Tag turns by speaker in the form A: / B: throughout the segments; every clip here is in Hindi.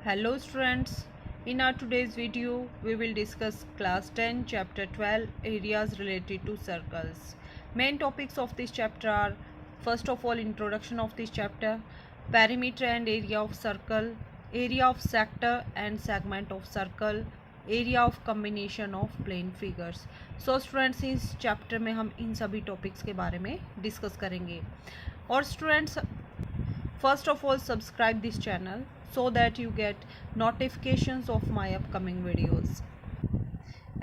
A: Hello students, in our today's video we will discuss class 10 chapter 12 areas related to circles. Main topics of this chapter are first of all introduction of this chapter, perimeter and area of circle, area of sector and segment of circle, area of combination of plane figures. So students इस chapter में हम इन सभी topics के बारे में discuss करेंगे और students first of all subscribe this channel so that you get notifications of my upcoming videos,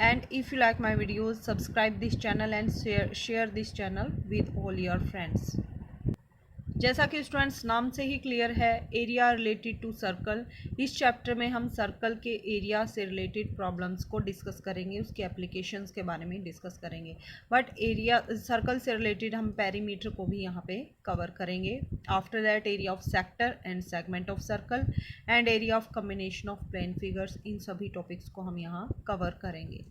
A: and if you like my videos subscribe this channel and share this channel with all your friends. जैसा कि स्टूडेंट्स नाम से ही क्लियर है, एरिया रिलेटेड टू सर्कल। इस चैप्टर में हम सर्कल के एरिया से रिलेटेड प्रॉब्लम्स को डिस्कस करेंगे, उसके एप्लीकेशंस के बारे में डिस्कस करेंगे। बट एरिया सर्कल से रिलेटेड हम पेरीमीटर को भी यहाँ पे कवर करेंगे। After that area of sector and segment of circle and area of combination of plane figures, इन सभी टॉपिक्स को हम यहाँ कवर करेंगे।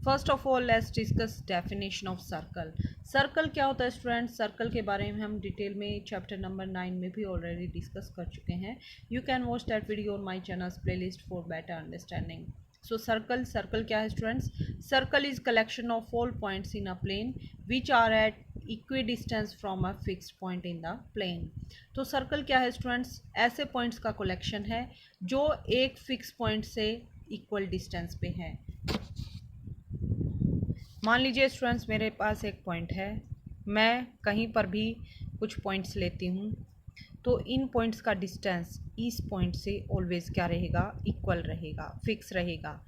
A: First of all let's discuss definition of circle. Circle क्या होता है स्टूडेंट्स? सर्कल के बारे में हम डिटेल में चैप्टर नंबर 9 में भी ऑलरेडी डिस्कस कर चुके हैं। You can watch that video on my channels playlist for better understanding. So circle क्या है students? Circle is collection of all points in a plane which are at equidistance from a fixed point in the plane. तो सर्कल क्या है स्टूडेंट्स? ऐसे पॉइंट्स का कलेक्शन है जो एक फिक्स पॉइंट से इक्वल डिस्टेंस पे है। मान लीजिए स्टूडेंट्स मेरे पास एक पॉइंट है, मैं कहीं पर भी कुछ पॉइंट्स लेती हूँ, तो इन पॉइंट्स का डिस्टेंस इस पॉइंट से ऑलवेज़ क्या रहेगा? इक्वल रहेगा, फिक्स रहेगा।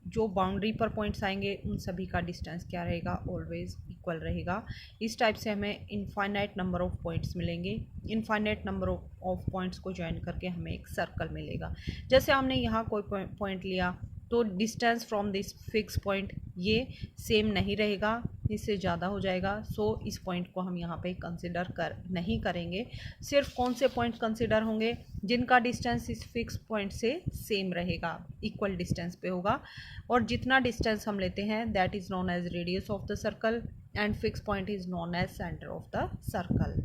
A: जो बाउंड्री पर पॉइंट्स आएंगे उन सभी का डिस्टेंस क्या रहेगा? ऑलवेज़ इक्वल रहेगा। इस टाइप से हमें इनफाइनाइट नंबर ऑफ पॉइंट्स मिलेंगे। इनफाइनाइट नंबर ऑफ पॉइंट्स को ज्वाइन करके हमें एक सर्कल मिलेगा। जैसे हमने यहाँ कोई पॉइंट लिया तो distance from this fix point ये सेम नहीं रहेगा, इससे ज़्यादा हो जाएगा। सो इस पॉइंट को हम यहाँ पे कंसिडर नहीं करेंगे। सिर्फ कौन से पॉइंट कंसिडर होंगे? जिनका डिस्टेंस इस फिक्स पॉइंट से सेम रहेगा, इक्वल डिस्टेंस पे होगा। और जितना डिस्टेंस हम लेते हैं that is known as radius of the circle and fix point is known as centre of the circle.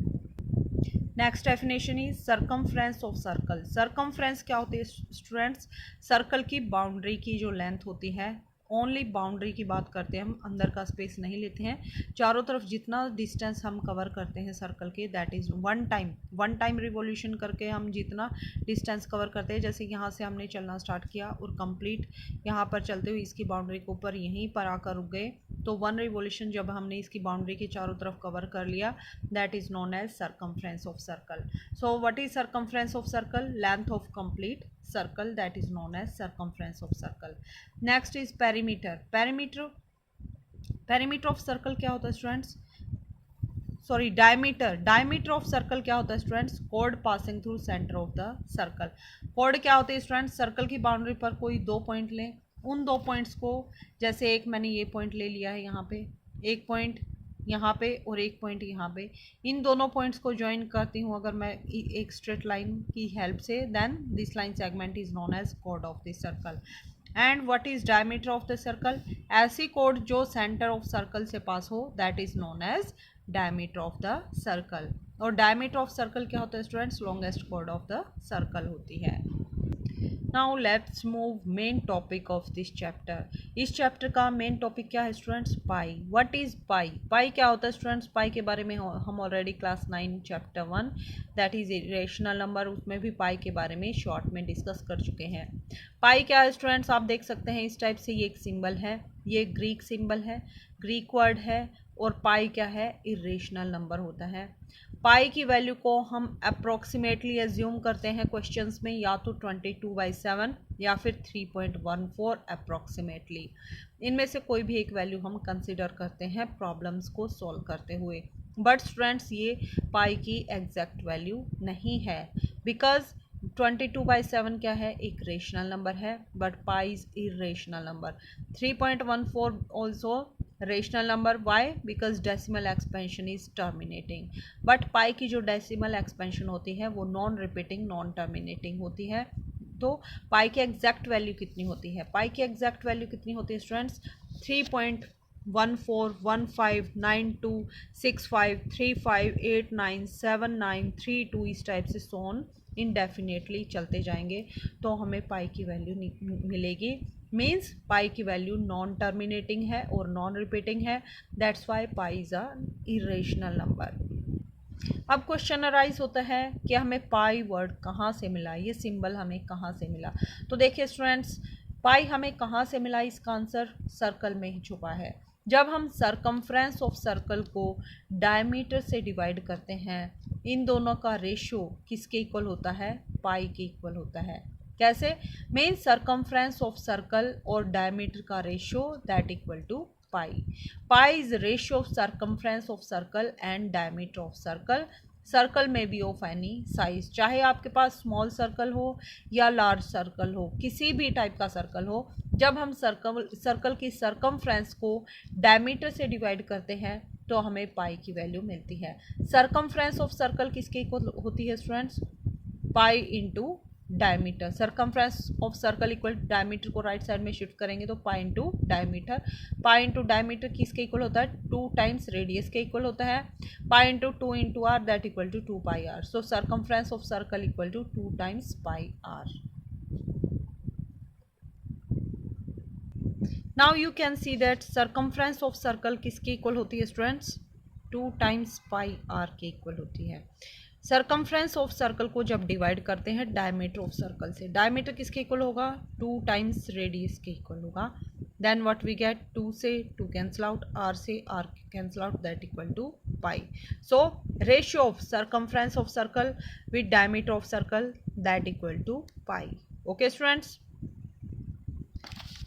A: Next definition is circumference of circle. Circumference क्या होती है स्टूडेंट्स? सर्कल की बाउंड्री की जो लेंथ होती है, ओनली बाउंड्री की बात करते हैं हम, अंदर का स्पेस नहीं लेते हैं। चारों तरफ जितना डिस्टेंस हम कवर करते हैं सर्कल के that is one time revolution करके हम जितना डिस्टेंस कवर करते हैं। जैसे यहाँ से हमने चलना स्टार्ट किया और कंप्लीट यहाँ पर चलते हुए इसकी बाउंड्री के ऊपर यहीं पर आकर रुक गए, तो वन रिवॉल्यूशन जब हमने इसकी बाउंड्री के चारों तरफ कवर कर लिया that is known as circumference of circle. So what is circumference of circle? Length of complete circle, that is known as circumference of circle. Next is perimeter. Perimeter of circle क्या होता है students? Sorry, diameter of circle क्या होता है students? Code passing through centre of the circle. Code क्या होती है स्टूडेंट्स? सर्कल की बाउंड्री पर कोई दो पॉइंट लें, उन दो पॉइंट्स को, जैसे एक मैंने ये पॉइंट ले लिया है यहाँ पे, एक पॉइंट यहाँ पे और एक पॉइंट यहाँ पे, इन दोनों पॉइंट्स को ज्वाइन करती हूँ अगर मैं एक स्ट्रेट लाइन की हेल्प से, then this line segment is known as कोड of this circle. And what is diameter of the circle? ऐसी कोड जो सेंटर ऑफ सर्कल से पास हो that is known as diameter of the circle. और डायमीटर ऑफ सर्कल क्या होता है स्टूडेंट्स? लॉन्गेस्ट कोड ऑफ द सर्कल होती है। Now let's move main topic of this chapter. इस चैप्टर का मेन टॉपिक क्या है students? Pi. What is pi? Pi क्या होता है स्टूडेंट्स? पाई के बारे में हम already class 9 chapter 1 that is irrational number, उसमें भी पाई के बारे में शॉर्ट में डिस्कस कर चुके हैं। पाई क्या है स्टूडेंट्स? आप देख सकते हैं इस टाइप से, ये एक सिंबल है, ये ग्रीक सिंबल है, ग्रीक वर्ड है, और पाई क्या है? इरेशनल नंबर होता है। पाई की वैल्यू को हम अप्रोक्सीमेटली एज्यूम करते हैं क्वेश्चंस में, या तो 22/7 या फिर 3.14 अप्रोक्सीमेटली। इनमें से कोई भी एक वैल्यू हम कंसिडर करते हैं प्रॉब्लम्स को सॉल्व करते हुए। बट स्टूडेंट्स ये पाई की एग्जैक्ट वैल्यू नहीं है, बिकॉज 22/7 क्या है? एक रेशनल नंबर है, but pi is irrational number. 3.14 also rational number. Why? Because decimal expansion is terminating. But pi की जो डेसिमल एक्सपेंशन होती है वो नॉन रिपीटिंग, नॉन टर्मिनेटिंग होती है। तो पाई की एग्जैक्ट वैल्यू कितनी होती है? पाई की एग्जैक्ट वैल्यू कितनी होती है स्टूडेंट्स? 3.1415926535897932 इस टाइप से सोन इनडेफिनेटली चलते जाएंगे तो हमें पाई की वैल्यू मिलेगी। मीन्स पाई की वैल्यू नॉन टर्मिनेटिंग है और नॉन रिपीटिंग है, that's why pi is a irrational number. अब क्वेश्चन अराइज होता है कि हमें पाई वर्ड कहाँ से मिला, ये सिंबल हमें कहाँ से मिला। तो देखिए स्टूडेंट्स, पाई हमें कहाँ से मिला, इसका आंसर सर्कल में ही छुपा है। जब हम सरकमफ्रेंस ऑफ सर्कल को डायमीटर से डिवाइड करते हैं, इन दोनों का रेशियो किसके इक्वल होता है, पाई के इक्वल होता है। कैसे, मेन सरकमफ्रेंस ऑफ सर्कल और डायमीटर का ratio that equal to pi. Pi is ratio of circumference of circle and diameter of circle. Circle में बी ऑफ एनी साइज, चाहे आपके पास स्मॉल सर्कल हो या लार्ज सर्कल हो, किसी भी टाइप का सर्कल हो, जब हम सर्कल की सरकमफ्रेंस को डायमीटर से डिवाइड करते हैं तो हमें पाई की वैल्यू मिलती है। सरकमफ्रेंस ऑफ सर्कल किसके इक्वल होती है students, pi into diameter. Circumference of circle equal diameter को राइट साइड में शिफ्ट करेंगे तो pi into diameter. Pi into diameter किसके इक्वल होता है, 2 टाइम्स रेडियस के इक्वल होता है। Pi into 2 into R that equal to 2 pi R. So circumference of circle equal to 2 times pi R. Now you can see that circumference of circle किसके इक्वल होती है स्टूडेंट्स, 2 टाइम्स पाई आर के इक्वल होती है। सरकमफ्रेंस ऑफ सर्कल को जब डिवाइड करते हैं डायमीटर ऑफ सर्कल से, डायमीटर किसके इक्वल होगा, 2 टाइम्स रेडियस के इक्वल होगा। देन व्हाट वी गेट, 2 से 2 कैंसिल आउट, आर से R cancel out, that equal to pi. So ratio of circumference of circle with diameter of circle that equal to pi. Okay students,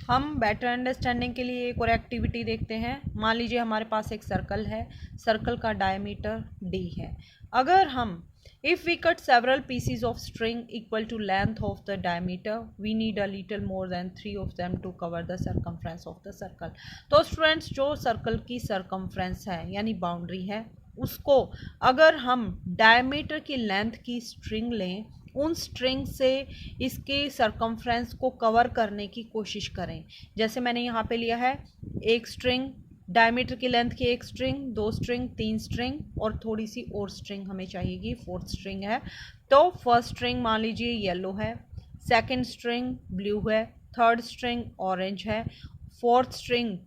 A: हम बेटर अंडरस्टैंडिंग के लिए एक और एक्टिविटी देखते हैं। मान लीजिए हमारे पास एक सर्कल है, सर्कल का डायमीटर d है। अगर हम if we cut several pieces of string equal to length of the diameter, we need a little more than 3 of them to cover the circumference of the circle. तो स्टूडेंट्स, जो सर्कल की सरकमफ्रेंस है यानी बाउंड्री है, उसको अगर हम डायमीटर की लेंथ की स्ट्रिंग लें, उन स्ट्रिंग से इसके सरकमफ्रेंस को कवर करने की कोशिश करें। जैसे मैंने यहाँ पे लिया है एक स्ट्रिंग, डायमीटर की लेंथ की एक स्ट्रिंग, 2 स्ट्रिंग, 3 स्ट्रिंग और थोड़ी सी और स्ट्रिंग हमें चाहिएगी, 4th स्ट्रिंग है। तो फर्स्ट स्ट्रिंग मान लीजिए येलो है, सेकंड स्ट्रिंग ब्लू है, थर्ड स्ट्रिंग ऑरेंज है, 4th स्ट्रिंग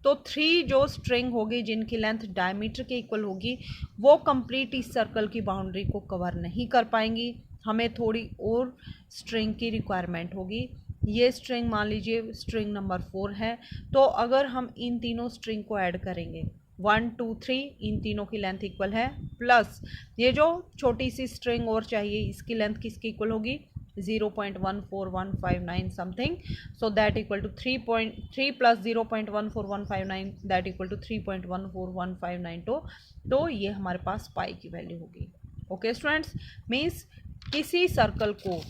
A: तो 3 जो स्ट्रिंग होगी जिनकी लेंथ डायमीटर के इक्वल होगी, वो कंप्लीट इस सर्कल की बाउंड्री को कवर नहीं कर पाएंगी। हमें थोड़ी और स्ट्रिंग की रिक्वायरमेंट होगी। ये स्ट्रिंग मान लीजिए स्ट्रिंग नंबर 4 है, तो अगर हम इन तीनों स्ट्रिंग को ऐड करेंगे, 1 2 3, इन तीनों की लेंथ इक्वल है, प्लस ये जो छोटी सी स्ट्रिंग और चाहिए, इसकी लेंथ किसकी इक्वल होगी, 0.14159 something. So that equal to 3 plus 0.14159 that equal to 3.14159। तो ये हमारे पास पाई की वैल्यू होगी। ओके स्टूडेंट्स, मीन्स किसी सर्कल को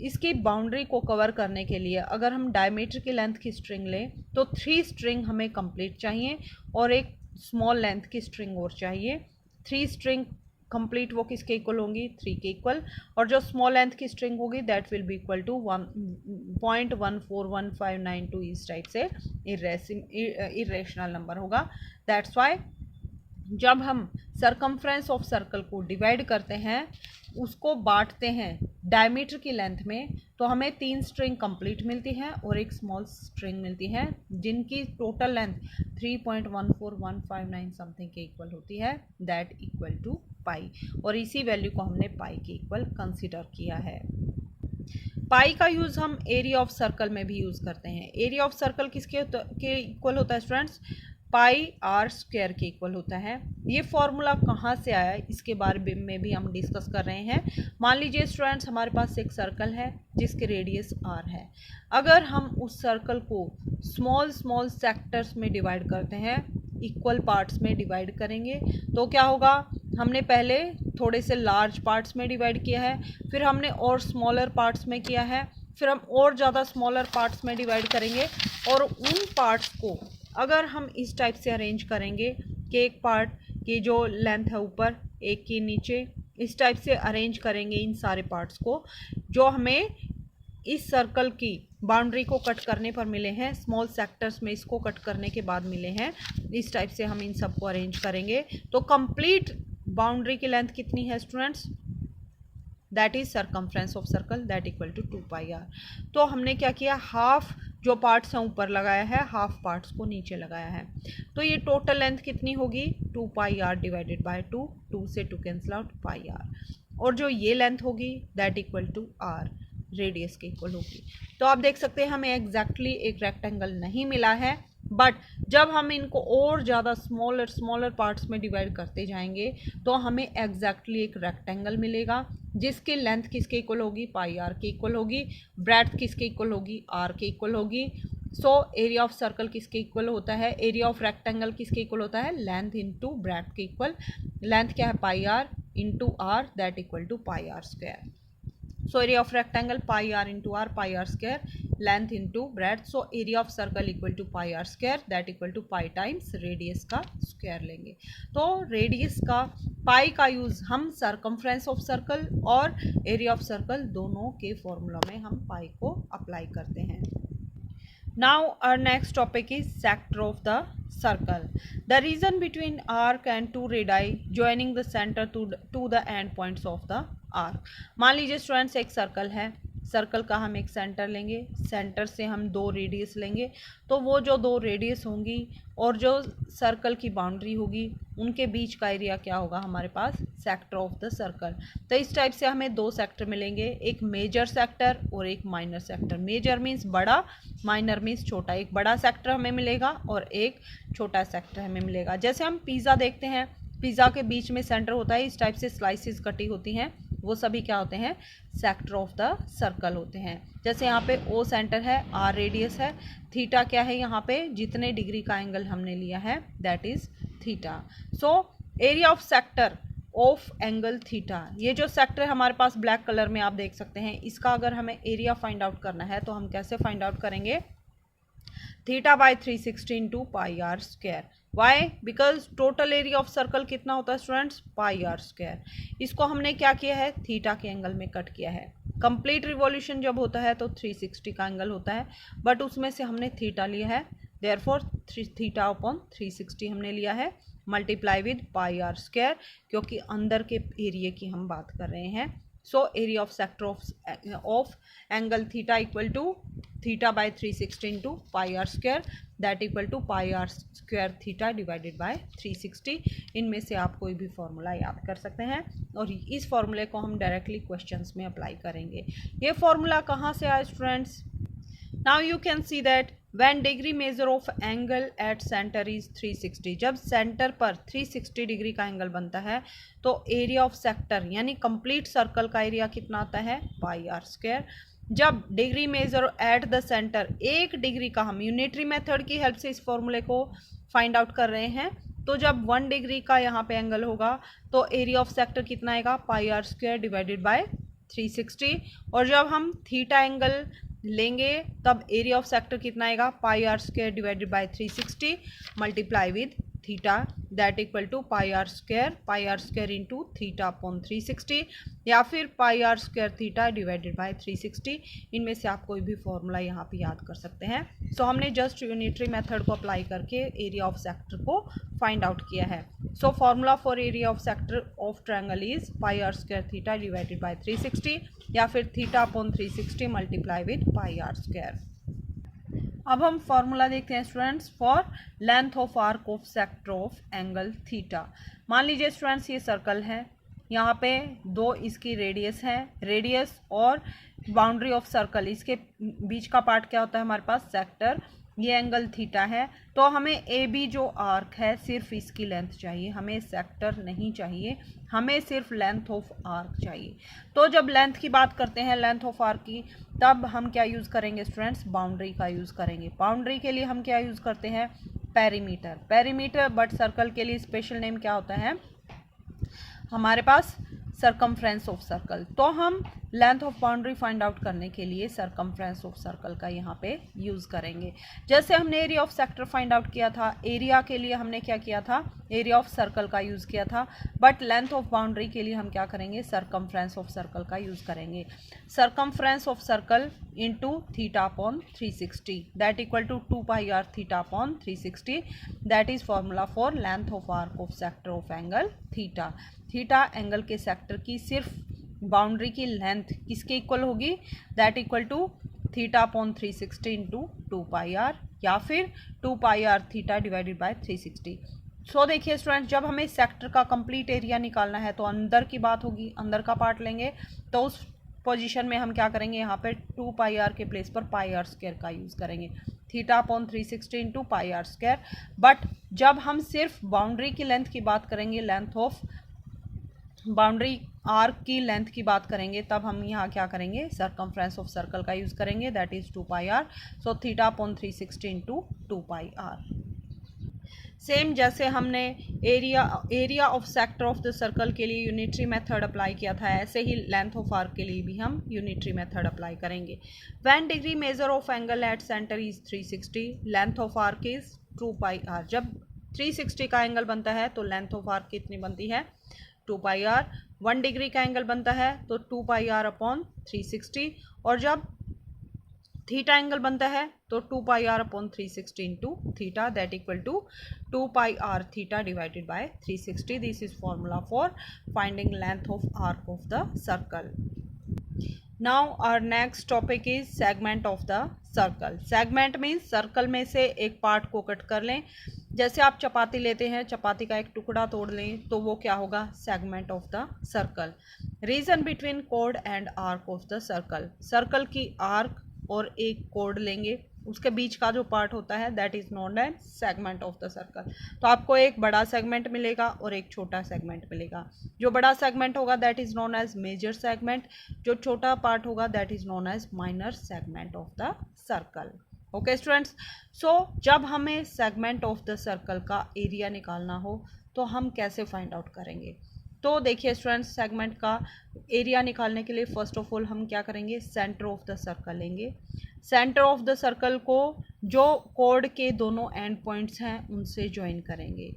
A: इसकी बाउंड्री को कवर करने के लिए अगर हम डायमीटर की लेंथ की स्ट्रिंग लें तो 3 स्ट्रिंग हमें कंप्लीट चाहिए और एक स्मॉल लेंथ की स्ट्रिंग और चाहिए। 3 स्ट्रिंग कंप्लीट वो किसके इक्वल होंगी, 3 के इक्वल, और जो स्मॉल लेंथ की स्ट्रिंग होगी that will be equal to 1.14159। इस टाइप से इरेशनल नंबर होगा। दैट्स वाई जब हम सरकमफ्रेंस ऑफ सर्कल को डिवाइड करते हैं, उसको बांटते हैं डायमीटर की लेंथ में, तो हमें 3 स्ट्रिंग कंप्लीट मिलती है और एक स्मॉल स्ट्रिंग मिलती है जिनकी टोटल लेंथ 3.14159 समथिंग के इक्वल होती है, दैट इक्वल टू पाई। और इसी वैल्यू को हमने पाई के इक्वल कंसिडर किया है। पाई का यूज़ हम एरिया ऑफ सर्कल में भी यूज़ करते हैं। एरिया ऑफ सर्कल किसके इक्वल होता है स्टूडेंट्स, पाई आर स्क्वायर के इक्वल होता है। ये फॉर्मूला कहाँ से आया है इसके बारे में भी हम डिस्कस कर रहे हैं। मान लीजिए स्टूडेंट्स, हमारे पास एक सर्कल है जिसके रेडियस आर है। अगर हम उस सर्कल को स्मॉल सेक्टर्स में डिवाइड करते हैं, इक्वल पार्ट्स में डिवाइड करेंगे, तो क्या होगा, हमने पहले थोड़े से लार्ज पार्ट्स में डिवाइड किया है, फिर हमने और स्मॉलर पार्ट्स में किया है, फिर हम और ज़्यादा स्मॉलर पार्ट्स में डिवाइड करेंगे, और उन पार्ट्स को अगर हम इस टाइप से अरेंज करेंगे कि एक पार्ट की जो लेंथ है ऊपर, एक की नीचे, इस टाइप से अरेंज करेंगे इन सारे पार्ट्स को, जो हमें इस सर्कल की बाउंड्री को कट करने पर मिले हैं, स्मॉल सेक्टर्स में इसको कट करने के बाद मिले हैं, इस टाइप से हम इन सबको अरेंज करेंगे। तो कंप्लीट बाउंड्री की लेंथ कितनी है students, that is circumference of circle that equal to 2 pi R. तो हमने क्या किया, हाफ जो पार्ट्स हैं ऊपर लगाया है, हाफ पार्ट्स को नीचे लगाया है। तो ये टोटल लेंथ कितनी होगी, 2 पाई आर डिवाइडेड बाय 2, 2 से 2 कैंसिल आउट पाई आर, और जो ये लेंथ होगी that equal to R, radius के इक्वल होगी। तो आप देख सकते हैं हमें एग्जैक्टली एक रेक्टेंगल नहीं मिला है, बट जब हम इनको और ज़्यादा स्मॉलर पार्ट्स में डिवाइड करते जाएंगे तो हमें एग्जैक्टली एक रेक्टेंगल मिलेगा जिसकी लेंथ किसके इक्वल होगी, पाई आर के इक्वल होगी, ब्रेड्थ किसके इक्वल होगी, आर के इक्वल होगी। सो एरिया ऑफ सर्कल किसके इक्वल होता है, एरिया ऑफ रेक्टेंगल किसके इक्वल होता है, लेंथ इंटू ब्रेड्थ के इक्वल। लेंथ क्या है, pi R into R that equal to pi are square. So area of rectangle pi r into r, pi r square, length into breadth. So area of circle equal to pi r square that equal to pi times radius का square लेंगे। तो radius का pi का यूज़ हम circumference of circle और area of circle दोनों के फॉर्मूला में हम pi को अप्लाई करते हैं। Now our next topic is sector of the circle. The region between arc and two radii joining the center to the end points of the arc. मान लीजिए स्टूडेंट्स एक सर्कल है, सर्कल का हम एक सेंटर लेंगे, सेंटर से हम 2 रेडियस लेंगे, तो वो जो 2 रेडियस होंगी और जो सर्कल की बाउंड्री होगी उनके बीच का एरिया क्या होगा हमारे पास, सेक्टर ऑफ द सर्कल। तो इस टाइप से हमें 2 सेक्टर मिलेंगे, एक मेजर सेक्टर और एक माइनर सेक्टर। मेजर मीन्स बड़ा, माइनर मीन्स छोटा। एक बड़ा सेक्टर हमें मिलेगा और एक छोटा सेक्टर हमें मिलेगा। जैसे हम पिज़्ज़ा देखते हैं, पिज़्ज़ा के बीच में सेंटर होता है, इस टाइप से स्लाइसिस कटी होती हैं, वो सभी क्या होते हैं, सेक्टर ऑफ द सर्कल होते हैं। जैसे यहाँ पे ओ सेंटर है, आर रेडियस है, थीटा क्या है, यहाँ पे जितने डिग्री का एंगल हमने लिया है that is theta. So area of sector of angle theta, ये जो सेक्टर हमारे पास ब्लैक कलर में आप देख सकते हैं, इसका अगर हमें एरिया फाइंड आउट करना है तो हम कैसे फाइंड आउट करेंगे, theta by 360 into pi are square. Why, because total area of circle कितना होता है स्टूडेंट्स, पाई आर स्क्वायर। इसको हमने क्या किया है, थीटा के एंगल में कट किया है। कंप्लीट रिवॉल्यूशन जब होता है तो 360 का एंगल होता है, बट उसमें से हमने थीटा लिया है, देयरफॉर थीटा अपॉन 360 हमने लिया है, multiply with pi are square, क्योंकि अंदर के एरिया की हम बात कर रहे हैं। So area of sector of angle theta equal to theta by 360 into pi are square that equal to pi are square theta divided by 360। इनमें से आप कोई भी फॉर्मूला याद कर सकते हैं और इस फॉर्मूले को हम डायरेक्टली क्वेश्चंस में अप्लाई करेंगे। ये फॉर्मूला कहाँ से आया students, now you can see that when degree measure of angle at centre is 360, जब सेंटर पर 360 डिग्री का एंगल बनता है तो एरिया ऑफ सेक्टर यानी कंप्लीट सर्कल का एरिया कितना आता है, पाई आर स्क्वायर। जब degree measure at the centre, 1 degree का, हम यूनिटरी मेथड की हेल्प से इस फॉर्मूले को फाइंड आउट कर रहे हैं, तो जब 1 डिग्री का यहाँ पे एंगल होगा तो एरिया ऑफ सेक्टर कितना आएगा, pi are square divided by 360। और जब हम थीटा एंगल लेंगे तब एरिया ऑफ सेक्टर कितना आएगा, pi are square divided by 360 multiply with theta that equal to pi are square into theta upon 360, या फिर pi are square theta divided by 360। इनमें से आप कोई भी फॉर्मूला यहाँ पे याद कर सकते हैं। सो हमने जस्ट यूनिटरी मेथड को अप्लाई करके एरिया ऑफ सेक्टर को फाइंड आउट किया है। So formula for area of sector of triangle is pi are square theta divided by 360 या फिर theta upon 360 multiply with pi are square. अब हम फॉर्मूला देखते हैं students for length of arc of sector of angle theta. मान लीजिए स्टूडेंट्स ये सर्कल है, यहाँ पे 2 इसकी रेडियस है, रेडियस और बाउंड्री ऑफ सर्कल, इसके बीच का पार्ट क्या होता है हमारे पास, सेक्टर। ये एंगल थीटा है, तो हमें ए बी जो आर्क है सिर्फ इसकी लेंथ चाहिए, हमें सेक्टर नहीं चाहिए, हमें सिर्फ लेंथ ऑफ आर्क चाहिए। तो जब लेंथ की बात करते हैं, लेंथ ऑफ आर्क की, तब हम क्या यूज़ करेंगे स्टूडेंट्स, बाउंड्री का यूज़ करेंगे। बाउंड्री के लिए हम क्या यूज़ करते हैं, पेरीमीटर, बट सर्कल के लिए स्पेशल नेम क्या होता है हमारे पास, सरकमफ्रेंस ऑफ सर्कल। तो हम length of boundary find out करने के लिए सरकमफ्रेंस ऑफ सर्कल का यहाँ पे यूज़ करेंगे। जैसे हमने area of sector find out किया था, एरिया के लिए हमने क्या किया था, एरिया ऑफ सर्कल का यूज़ किया था, बट लेंथ ऑफ बाउंड्री के लिए हम क्या करेंगे, सरकमफ्रेंस ऑफ सर्कल का यूज़ करेंगे। Circumference of circle into theta upon 360 that equal to 2 pi r theta upon 360, that is formula for length of arc of sector of angle theta. Theta angle के सेक्टर की सिर्फ बाउंड्री की लेंथ किसके इक्वल होगी, that equal to theta upon 360 into 2πr या फिर 2πr थीटा डिवाइडेड बाय 360। सो देखिए स्टूडेंट, जब हमें सेक्टर का कंप्लीट एरिया निकालना है तो अंदर की बात होगी, अंदर का पार्ट लेंगे, तो उस पोजीशन में हम क्या करेंगे, यहाँ पे 2πr के प्लेस पर πr² का यूज़ करेंगे, theta upon 360 into πr²। But जब हम सिर्फ बाउंड्री की लेंथ की बात करेंगे, लेंथ ऑफ बाउंड्री आर्क की लेंथ की बात करेंगे, तब हम यहाँ क्या करेंगे, सर्कमफ्रेंस ऑफ सर्कल का यूज़ करेंगे, that is 2πr। So theta upon 360 into 2πr। Same जैसे हमने area of sector of the circle के लिए यूनिटरी मेथड अप्लाई किया था, ऐसे ही लेंथ ऑफ आर्क के लिए भी हम यूनिटरी मेथड अप्लाई करेंगे। 1 degree measure of angle at centre is 360, length of arc is 2πr। जब 360 का एंगल बनता है तो लेंथ ऑफ आर्क कितनी बनती है, 2πr। 1 डिग्री का एंगल बनता है तो 2πr अपॉन 360, और जब थीटा एंगल बनता है तो 2πr upon 360 into theta, that equal to 2πr theta divided by 360। This is formula for finding length of arc of the circle. Now our next topic is segment of the circle. Segment means circle में से एक पार्ट को कट कर लें। जैसे आप चपाती लेते हैं, चपाती का एक टुकड़ा तोड़ लें तो वो क्या होगा, segment of the circle. Region between code and arc of the circle, circle की आर्क और एक कोड लेंगे, उसके बीच का जो पार्ट होता है that is known as segment of the circle. तो आपको एक बड़ा सेगमेंट मिलेगा और एक छोटा सेगमेंट मिलेगा। जो बड़ा सेगमेंट होगा that is known as major segment, जो छोटा पार्ट होगा that is known as minor segment of the circle. Okay students, so जब हमें सेगमेंट ऑफ द सर्कल का एरिया निकालना हो तो हम कैसे फाइंड आउट करेंगे। तो देखिए स्टूडेंट्स, सेगमेंट का एरिया निकालने के लिए फर्स्ट ऑफ ऑल हम क्या करेंगे, सेंटर ऑफ द सर्कल लेंगे। सेंटर ऑफ द सर्कल को जो कोड के दोनों एंड पॉइंट्स हैं उनसे ज्वाइन करेंगे,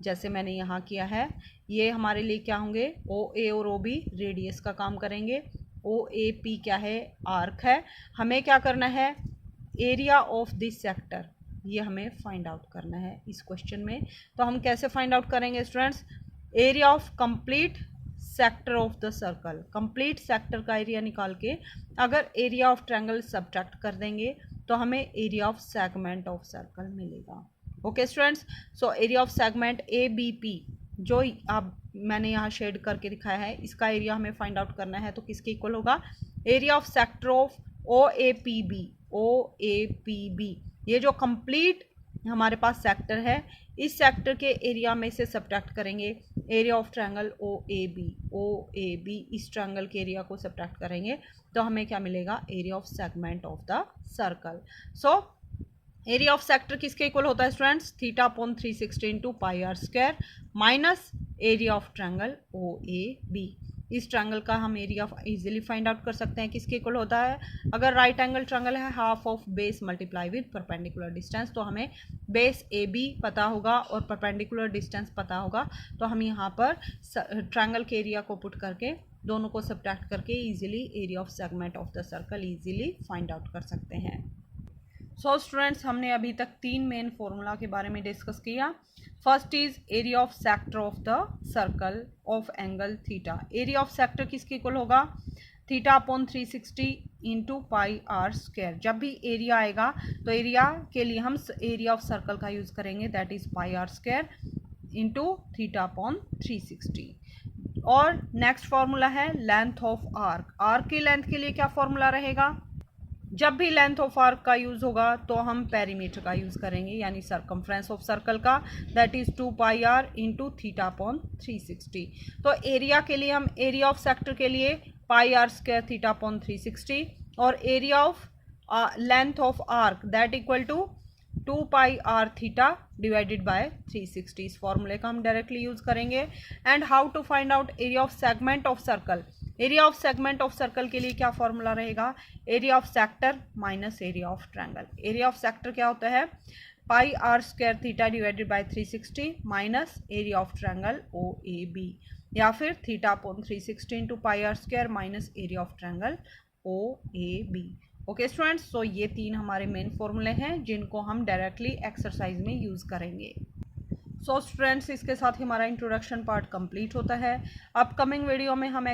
A: जैसे मैंने यहाँ किया है। ये हमारे लिए क्या होंगे, OA और OB रेडियस का काम करेंगे, OAP क्या है, आर्क है। हमें क्या करना है, एरिया ऑफ दिस सेक्टर, ये हमें फाइंड आउट करना है इस क्वेश्चन में। तो हम कैसे फाइंड आउट करेंगे students, area of complete sector of the circle, complete sector का एरिया निकाल के अगर एरिया ऑफ ट्रायंगल सब्ट्रैक्ट कर देंगे तो हमें area of segment of circle मिलेगा। Okay students, so area of segment ABP जो आप मैंने यहाँ शेड करके दिखाया है, इसका एरिया हमें फाइंड आउट करना है, तो किसके इक्वल होगा, area of sector of OAPB। ये जो कंप्लीट हमारे पास सेक्टर है, इस सेक्टर के एरिया में से सब्ट्रैक्ट करेंगे एरिया ऑफ ट्रायंगल OAB, इस ट्रायंगल के एरिया को सब्ट्रैक्ट करेंगे तो हमें क्या मिलेगा, area of segment of the circle. So area of sector किसके इक्वल होता है students, theta upon 360 into πr² minus area of triangle OAB। इस ट्रायंगल का हम एरिया इजीली फाइंड आउट कर सकते हैं, किसके इक्वल होता है, अगर राइट एंगल ट्रायंगल है, half of base multiply with perpendicular distance. तो हमें बेस AB पता होगा और परपेंडिकुलर डिस्टेंस पता होगा, तो हम यहाँ पर ट्रायंगल के एरिया को पुट करके दोनों को सब्ट्रैक्ट करके easily area of segment of the circle easily find out कर सकते हैं। सो स्टूडेंट्स, हमने अभी तक 3 मेन फॉर्मूला के बारे में डिस्कस किया। First is area of sector of the circle of angle theta. Area of sector किसके इक्वल होगा, थीटा अपॉन 360 इंटू πr²। जब भी एरिया आएगा तो एरिया के लिए हम एरिया ऑफ सर्कल का यूज़ करेंगे, that is πr² into theta upon 360। और नेक्स्ट फॉर्मूला है लेंथ ऑफ आर्क। आर्क की लेंथ के लिए क्या फॉर्मूला रहेगा, जब भी लेंथ ऑफ आर्क का यूज़ होगा तो हम पेरीमीटर का यूज़ करेंगे, यानी सर्कमफ्रेंस ऑफ सर्कल का, that is 2πr into theta upon 360। तो एरिया के लिए हम एरिया ऑफ सेक्टर के लिए πr² थीटा अपॉन 360 और area of length of arc that equal to 2πr theta divided by 360। इस फॉर्मूले का हम डायरेक्टली यूज़ करेंगे। And how to find out area of segment of circle. Area of segment of circle के लिए क्या फॉर्मूला रहेगा, area of sector minus area of triangle. Area of sector क्या होता है, πr² theta divided by 360 minus area of triangle OAB, या फिर theta upon 360 into πr² minus area of triangle OAB। Okay students, so ये 3 हमारे मेन फॉर्मूले हैं जिनको हम डायरेक्टली एक्सरसाइज में यूज़ करेंगे। सो स्टूडेंट्स, इसके साथ ही हमारा इंट्रोडक्शन पार्ट कंप्लीट होता है। अपकमिंग वीडियो में हम